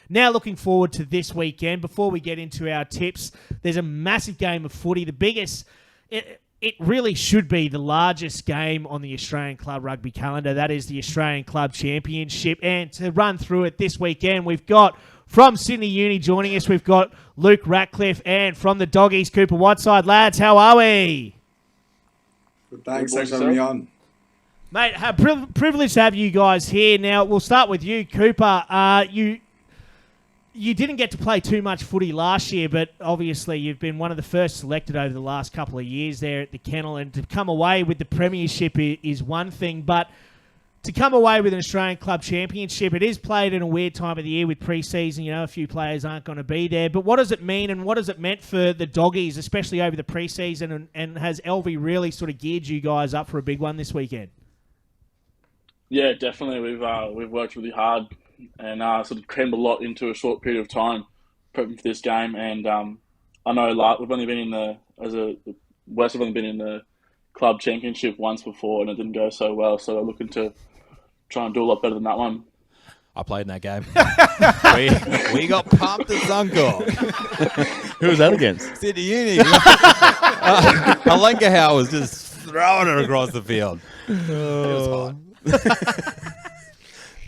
Now looking forward to this weekend. Before we get into our tips, there's a massive game of footy. The biggest... It really should be the largest game on the Australian Club Rugby calendar. That is the Australian Club Championship. And to run through it this weekend, we've got from Sydney Uni joining us, we've got Luke Ratcliff, and from the Doggies, Cooper Whiteside. Lads, how are we? Good, thanks for having me on. Mate, privileged to have you guys here. Now, we'll start with you, Cooper. You didn't get to play too much footy last year, but obviously you've been one of the first selected over the last couple of years there at the Kennel, and to come away with the premiership is one thing, but to come away with an Australian Club Championship, it is played in a weird time of the year with pre-season. You know, a few players aren't going to be there, but what does it mean, and what has it meant for the Doggies, especially over the pre-season, and has Elvie really sort of geared you guys up for a big one this weekend? Yeah, definitely. We've worked really hard and sort of crammed a lot into a short period of time prepping for this game. And I know we've only been in the West have only been in the club championship once before, and it didn't go so well. So we're looking to try and do a lot better than that one. I played in that game. we got pumped as uncle. Who was that against? Sydney Uni. Alenka was just throwing it across the field. It was hot.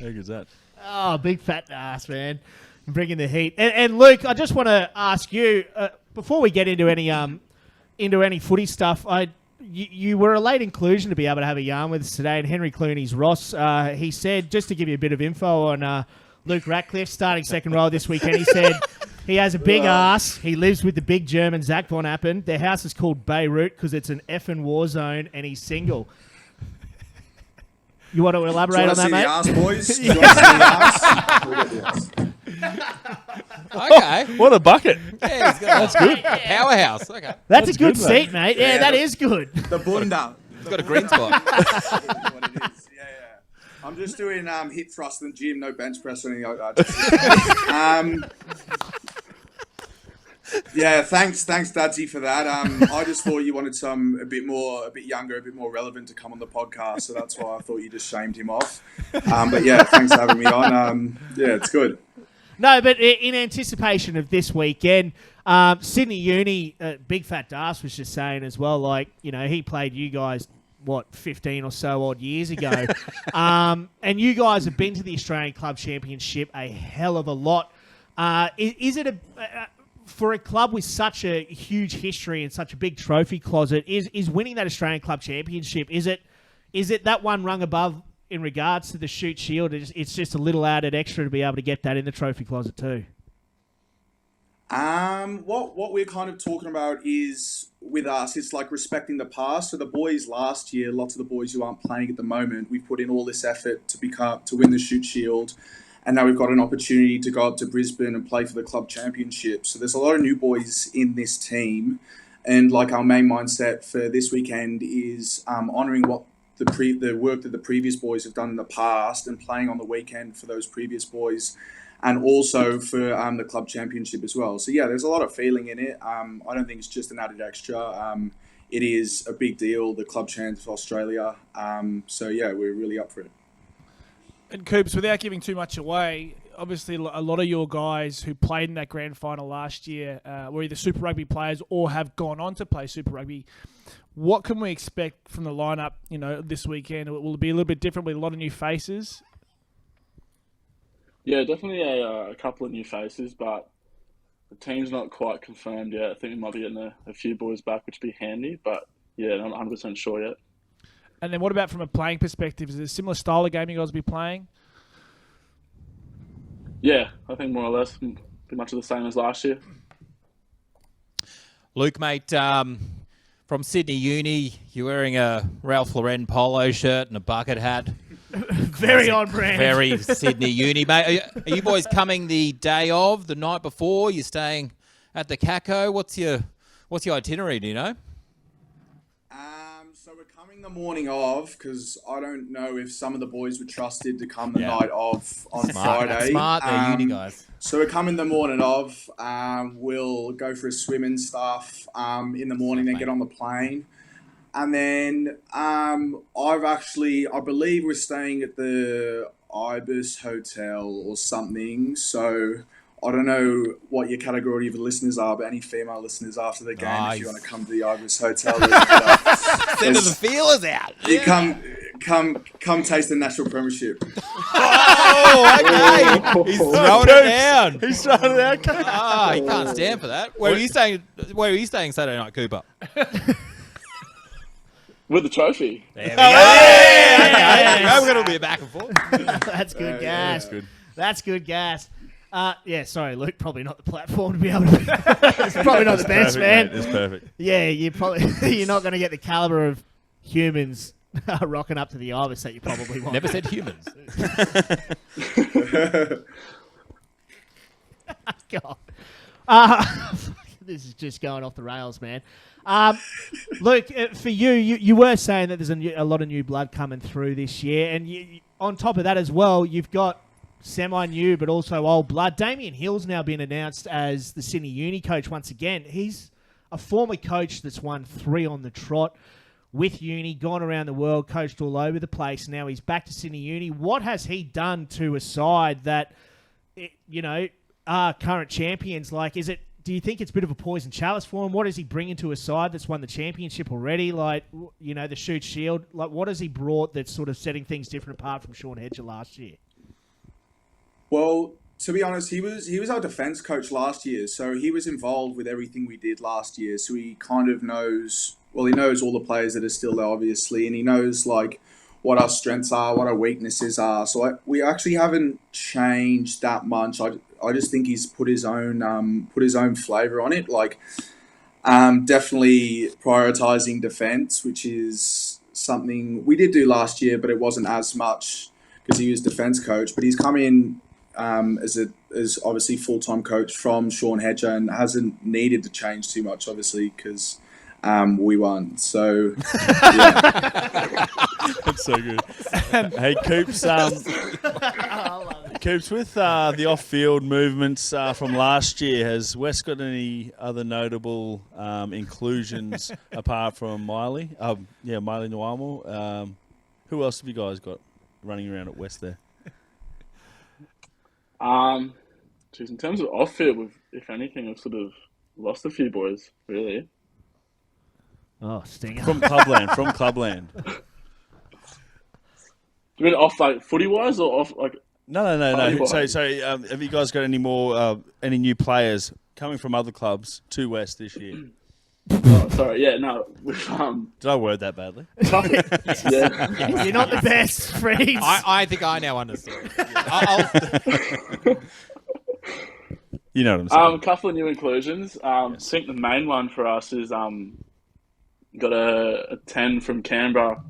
How good's that? Oh, big fat ass, man. Bringing the heat. And Luke, I just want to ask you, before we get into any footy stuff, you were a late inclusion to be able to have a yarn with us today. And Henry Clooney's Ross, he said, just to give you a bit of info on Luke Ratcliff, starting second row this weekend, he said he has a big ass. He lives with the big German Zach Von Appen. Their house is called Beirut because it's an effing war zone, and he's single. You want to elaborate on that, mate? Ass, boys? You want to see the ass? Okay. What a bucket. Yeah, that's good. Powerhouse. Okay. That's a good seat, mate. Yeah, that is good. The bunda. It's got a green spot. What it is. Yeah. I'm just doing hip thrust in the gym, no bench press or anything like that. Yeah, thanks, Dadsy, for that. I just thought you wanted a bit younger, a bit more relevant to come on the podcast, so that's why I thought you just shamed him off. But yeah, thanks for having me on. Yeah, it's good. No, but in anticipation of this weekend, Sydney Uni, Big Fat Das was just saying as well, like, you know, he played you guys, 15 or so odd years ago. And you guys have been to the Australian Club Championship a hell of a lot. Is it for a club with such a huge history and such a big trophy closet, is winning that Australian Club Championship, is it that one rung above in regards to the Shoot Shield? It's just a little added extra to be able to get that in the trophy closet too? What we're kind of talking about is, with us, it's like respecting the past. So the boys last year, lots of the boys who aren't playing at the moment, we've put in all this effort to win the Shoot Shield. And now we've got an opportunity to go up to Brisbane and play for the club championship. So there's a lot of new boys in this team. And like our main mindset for this weekend is honouring what the work that the previous boys have done in the past and playing on the weekend for those previous boys, and also for the club championship as well. So yeah, there's a lot of feeling in it. I don't think it's just an added extra. It is a big deal, the club champs for Australia. So yeah, we're really up for it. And Coops, without giving too much away, obviously a lot of your guys who played in that grand final last year were either Super Rugby players or have gone on to play Super Rugby. What can we expect from the lineup, you know, this weekend? Will it be a little bit different with a lot of new faces? Yeah, definitely a couple of new faces, but the team's not quite confirmed yet. I think we might be getting a few boys back, which would be handy, but yeah, I'm not 100% sure yet. And then what about from a playing perspective? Is it a similar style of game you guys will be playing? Yeah, I think more or less pretty much the same as last year. Luke, mate, from Sydney Uni, you're wearing a Ralph Lauren polo shirt and a bucket hat. Very on brand. Very Sydney Uni, mate. Are you boys coming the day of, the night before? You're staying at the Caco? What's your itinerary, do you know? So we're coming the morning of, because I don't know if some of the boys were trusted to come the night of on Friday. Smart, they're uni guys. So we're coming the morning of. We'll go for a swim and stuff in the morning, then get on the plane. And then I believe we're staying at the Ibis Hotel or something. So I don't know what your category of listeners are, but any female listeners after the game, if you want to come to the Ibis Hotel, Send the feelers out. you come taste the national premiership. Oh, okay. He's throwing it down. He's throwing it out. Ah, he can't stand for that. Where are you staying? Where are you staying Saturday night, Cooper? With the trophy. There we go. Yeah, we're going to be back and forth. That's good gas. That's good. That's good gas. Yeah, sorry, Luke. Probably not the platform to be able to. It's probably not the best, Perfect, man. mate. It's perfect. Yeah, you're not going to get the caliber of humans rocking up to the Ibis that you probably want. Never said humans. God. This is just going off the rails, man. Luke, for you were saying that there's a lot of new blood coming through this year, and on top of that as well, you've got semi-new but also old blood. Damien Hill's now been announced as the Sydney Uni coach once again. He's a former coach that's won 3 on the trot with Uni, gone around the world, coached all over the place. Now he's back to Sydney Uni. What has he done to a side that, are current champions? Like, do you think it's a bit of a poison chalice for him? What does he bring into a side that's won the championship already? Like, the Shoot Shield. Like, what has he brought that's sort of setting things different apart from Sean Hedger last year? Well, to be honest, he was our defence coach last year, so he was involved with everything we did last year. So he kind of knows. Well, he knows all the players that are still there, obviously, and he knows like what our strengths are, what our weaknesses are. So we actually haven't changed that much. I just think he's put his own flavour on it. Like, definitely prioritising defence, which is something we did do last year, but it wasn't as much because he was defence coach. But he's come in as obviously full-time coach from Sean Hedger and hasn't needed to change too much, obviously, because we won. So, yeah. That's so good. Hey, Coops. Coops, with the off-field movements from last year, has West got any other notable inclusions apart from Miley? Miley Nuamo. Who else have you guys got running around at West there? In terms of off-field, if anything, I've sort of lost a few boys, really. Oh, stinger. From Clubland. Do you mean off, like, footy-wise or off, like... No. So, have you guys got any more, any new players coming from other clubs to West this year? Oh, sorry, yeah, no. Did I word that badly? Yeah. You're not the best, friends. I think I now understand. You know what I'm saying. A couple of new inclusions. I think the main one for us is got a 10 from Canberra.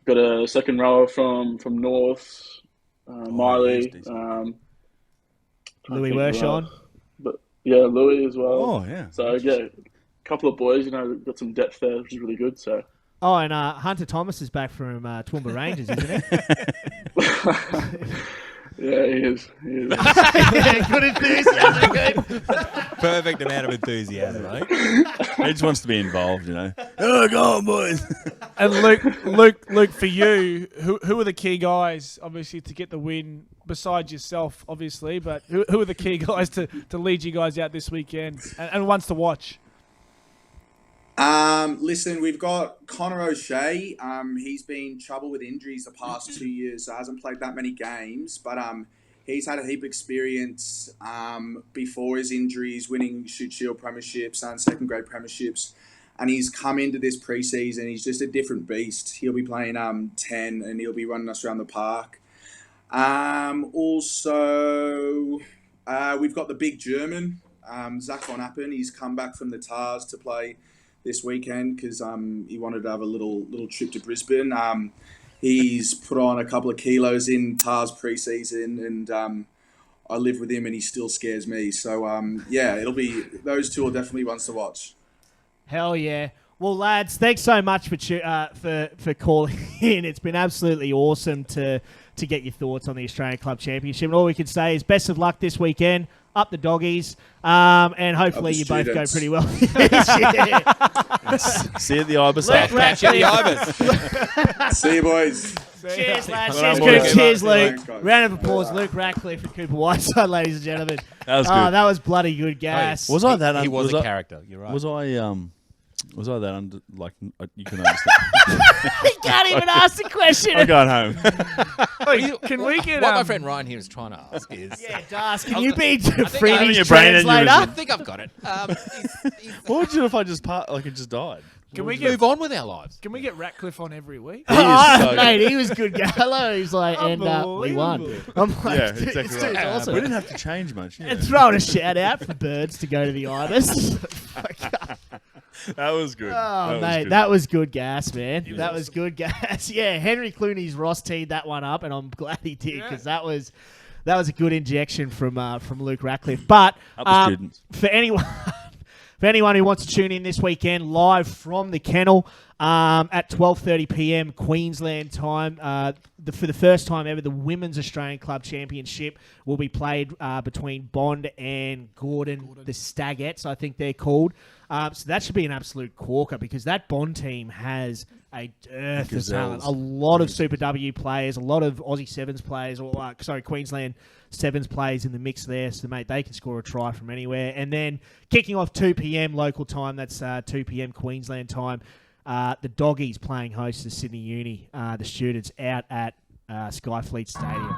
Got a second rower from North, Miley. Louis Wershon. But yeah, Louis as well. Oh, yeah. So yeah, a couple of boys, got some depth there, which is really good. So. Oh, and Hunter Thomas is back from Toowoomba Rangers, isn't he? Yeah, he is. Yeah, good enthusiasm, good. Perfect amount of enthusiasm, mate. He just wants to be involved, Oh, go on, boys. And Luke, for you, who are the key guys, obviously, to get the win, besides yourself, obviously, but who are the key guys to lead you guys out this weekend and ones to watch? Listen, we've got Connor O'Shea. He's been trouble with injuries the past 2 years, so hasn't played that many games, but he's had a heap of experience before his injuries, winning Shoot Shield premierships and second grade premierships. And he's come into this preseason. He's just a different beast. He'll be playing 10 and he'll be running us around the park. Also, we've got the big German, Zach Von Appen. He's come back from the Tars to play this weekend because he wanted to have a little trip to Brisbane. He's put on a couple of kilos in Tars preseason, and I live with him and he still scares me. So, it'll be those two are definitely ones to watch. Hell yeah. Well, lads, thanks so much for calling in. It's been absolutely awesome to get your thoughts on the Australian Club Championship. And all we can say is best of luck this weekend. Up the doggies. And hopefully you both go pretty well. See you at the Ibis. Catch you at the Ibis. See you, boys. Cheers, lads. Well Cheers, done, Coop. boys. Cheers, Luke. Thanks, guys. Round of applause, Luke Ratcliff and Cooper Whiteside, ladies and gentlemen. That was Oh, good. that was bloody good gas. Was I that? He was was a I- character. You're right. Was I that under? Like you can understand. He can't even ask the question. I'm going home. Can we get what my friend Ryan here is trying to ask is. Yeah, Das, can you be having Freeney's your brain aneurysm. I translator? think I've got it. What would you do if I just it just died? Can we Move on with our lives. Can we get Ratcliffe on every week? He is so Mate, he was good. Hello, he's like, and we won. Unbelievable. I'm like, Yeah, dude, exactly this right. dude's awesome. We didn't have to change much. Yeah. And throwing a shout out for birds to go to the Ibis. That was good. Oh, mate, that was good gas, man. That was good gas. Yeah, Henry Clooney's Ross teed that one up, and I'm glad he did because that was a good injection from Luke Ratcliff. But Up the students. for anyone who wants to tune in this weekend, live from the kennel at 12:30 p.m. Queensland time, for the first time ever, the Women's Australian Club Championship will be played between Bond and Gordon, the Stagettes, I think they're called. So that should be an absolute corker because that Bond team has a dearth of talent. A lot of Super W players, a lot of Aussie Sevens players, Queensland Sevens players in the mix there. So, mate, they can score a try from anywhere. And then kicking off 2 p.m. local time, that's 2 p.m. Queensland time, the Doggies playing host to Sydney Uni, the students out at Skyfleet Stadium.